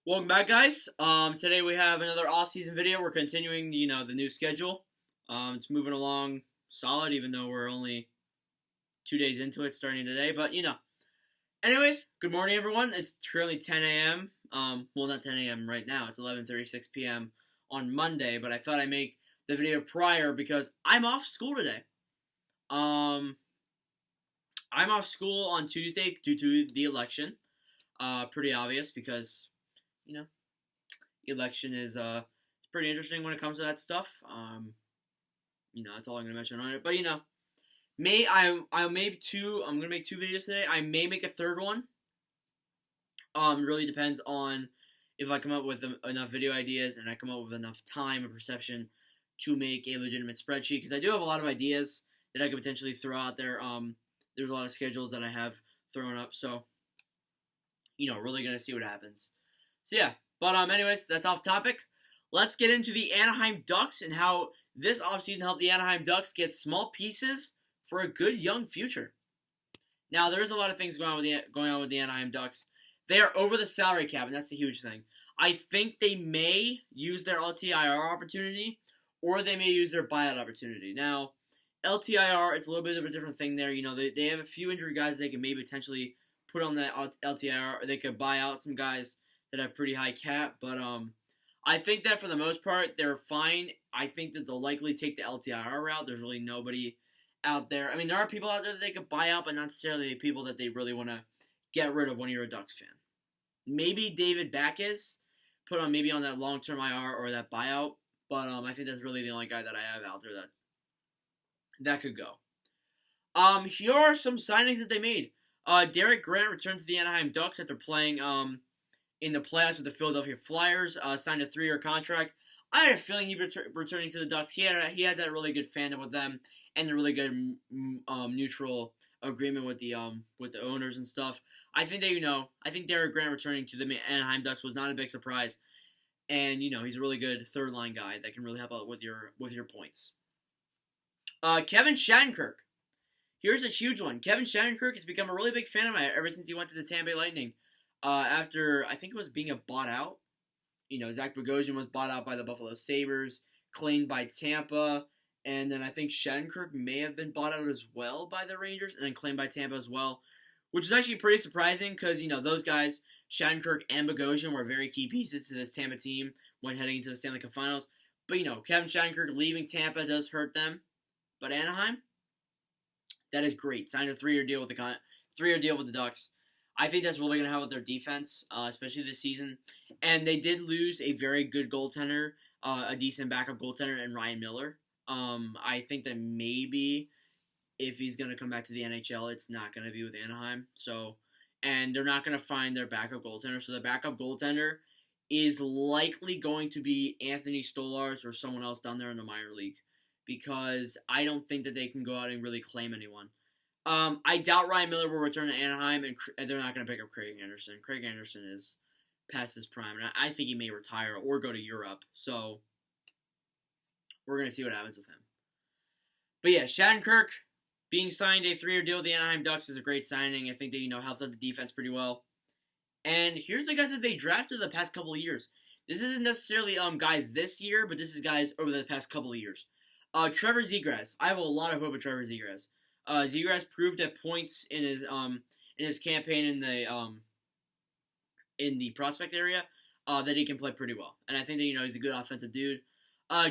Welcome back, guys. Today we have another off-season video. We're continuing, the new schedule. It's moving along solid, even though we're only 2 days into it, starting today. But anyways, good morning, everyone. It's currently 10 a.m. Well, not 10 a.m. right now. It's 11:36 p.m. on Monday. But I thought I'd make the video prior because I'm off school today. I'm off school on Tuesday due to the election. Pretty obvious because election is pretty interesting when it comes to that stuff. That's all I'm gonna mention on it. But I'm gonna make two videos today. I may make a third one. Really depends on if I come up with enough video ideas and I come up with enough time and perception to make a legitimate spreadsheet, because I do have a lot of ideas that I could potentially throw out there. There's a lot of schedules that I have thrown up, so really gonna see what happens. So yeah. But anyways, that's off topic. Let's get into the Anaheim Ducks and how this offseason helped the Anaheim Ducks get small pieces for a good young future. Now, there's a lot of things going on with the Anaheim Ducks. They are over the salary cap, and that's the huge thing. I think they may use their LTIR opportunity, or they may use their buyout opportunity. Now, LTIR, it's a little bit of a different thing there. They have a few injured guys they can maybe potentially put on that LTIR, or they could buy out some guys that have pretty high cap, but I think that for the most part, they're fine. I think that they'll likely take the LTIR route. There's really nobody out there. I mean, there are people out there that they could buy out, but not necessarily people that they really want to get rid of when you're a Ducks fan. Maybe David Backes, put on maybe on that long-term IR or that buyout, but I think that's really the only guy that I have out there that could go. Here are some signings that they made. Derek Grant returned to the Anaheim Ducks after playing in the playoffs with the Philadelphia Flyers, signed a 3-year contract. I had a feeling he'd be returning to the Ducks. He had that really good fandom with them and a really good neutral agreement with the owners and stuff. I think I think Derek Grant returning to the Anaheim Ducks was not a big surprise, and he's a really good third line guy that can really help out with your points. Kevin Shattenkirk. Here's a huge one. Kevin Shattenkirk has become a really big fan of mine ever since he went to the Tampa Bay Lightning. After, I think it was being bought out. Zach Bogosian was bought out by the Buffalo Sabres, claimed by Tampa, and then I think Shattenkirk may have been bought out as well by the Rangers, and then claimed by Tampa as well, which is actually pretty surprising because, those guys, Shattenkirk and Bogosian, were very key pieces to this Tampa team when heading into the Stanley Cup Finals. But, Kevin Shattenkirk leaving Tampa does hurt them. But Anaheim, that is great. Signed a 3-year deal with the Ducks. I think that's really going to help with their defense, especially this season. And they did lose a very good goaltender, a decent backup goaltender, in Ryan Miller. I think that maybe if he's going to come back to the NHL, it's not going to be with Anaheim. And they're not going to find their backup goaltender. So the backup goaltender is likely going to be Anthony Stolarz or someone else down there in the minor league, because I don't think that they can go out and really claim anyone. I doubt Ryan Miller will return to Anaheim, and they're not going to pick up Craig Anderson. Craig Anderson is past his prime, and I think he may retire or go to Europe. So we're going to see what happens with him. But yeah, Shattenkirk being signed a 3-year deal with the Anaheim Ducks is a great signing. I think that helps out the defense pretty well. And here's the guys that they drafted the past couple of years. This isn't necessarily guys this year, but this is guys over the past couple of years. Trevor Zegras. I have a lot of hope with Trevor Zegras. Zegras proved at points in his campaign in the prospect area that he can play pretty well, and I think that he's a good offensive dude.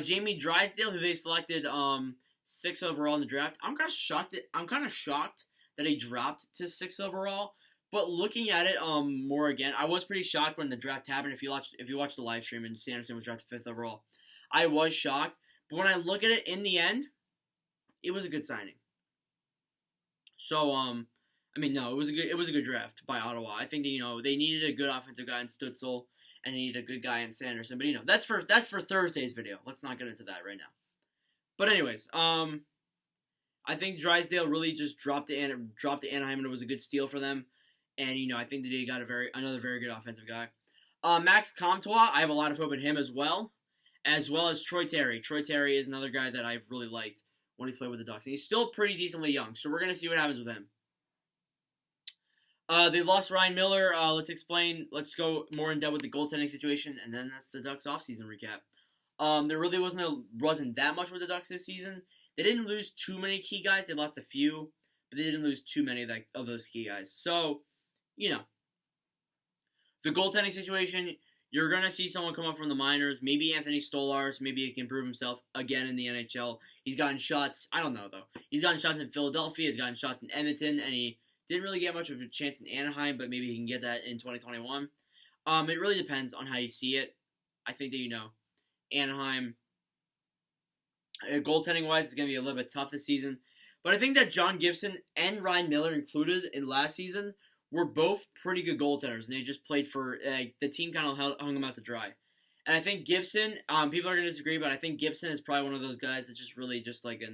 Jamie Drysdale, who they selected 6th overall in the draft. I'm kind of shocked that he dropped to 6th overall. But looking at it more again, I was pretty shocked when the draft happened. If you watched the live stream and Sanderson was drafted 5th overall, I was shocked. But when I look at it in the end, it was a good signing. So, it was a good draft by Ottawa. I think that, they needed a good offensive guy in Stützle, and they needed a good guy in Sanderson. But that's for Thursday's video. Let's not get into that right now. But anyways, I think Drysdale really just dropped to Anaheim, and it was a good steal for them. And I think that they got another very good offensive guy. Max Comtois, I have a lot of hope in him as well as Troy Terry. Troy Terry is another guy that I've really liked when he's played with the Ducks. And he's still pretty decently young, so we're going to see what happens with him. They lost Ryan Miller. Let's explain. Let's go more in depth with the goaltending situation, and then that's the Ducks offseason recap. There really wasn't that much with the Ducks this season. They didn't lose too many key guys. They lost a few, but they didn't lose too many of those key guys. So, you know, the goaltending situation, you're going to see someone come up from the minors. Maybe Anthony Stolarz. Maybe he can prove himself again in the NHL. He's gotten shots. I don't know, though. He's gotten shots in Philadelphia. He's gotten shots in Edmonton. And he didn't really get much of a chance in Anaheim, but maybe he can get that in 2021. It really depends on how you see it. I think that, Anaheim, goaltending-wise, is going to be a little bit tough this season. But I think that John Gibson and Ryan Miller included in last season were both pretty good goaltenders, and they just played for the team kind of hung them out to dry. And I think Gibson, people are going to disagree, but I think Gibson is probably one of those guys that's just really just like a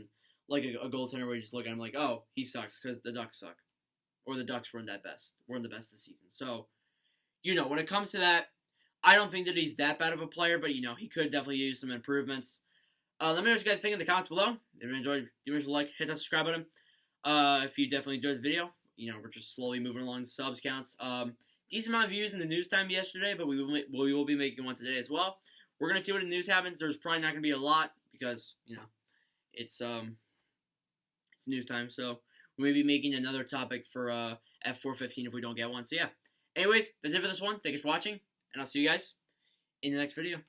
goaltender where you just look at him like, oh, he sucks because the Ducks suck, or the Ducks weren't the best this season. So, when it comes to that, I don't think that he's that bad of a player, but he could definitely use some improvements. Let me know what you guys think in the comments below. If you enjoyed, give me a like, hit that subscribe button. If you definitely enjoyed the video, we're just slowly moving along the subs counts. Decent amount of views in the news time yesterday, but we will be making one today as well. We're gonna see what the news happens. There's probably not gonna be a lot because it's news time. So we may be making another topic for F415 if we don't get one. So yeah. Anyways, that's it for this one. Thank you for watching, and I'll see you guys in the next video.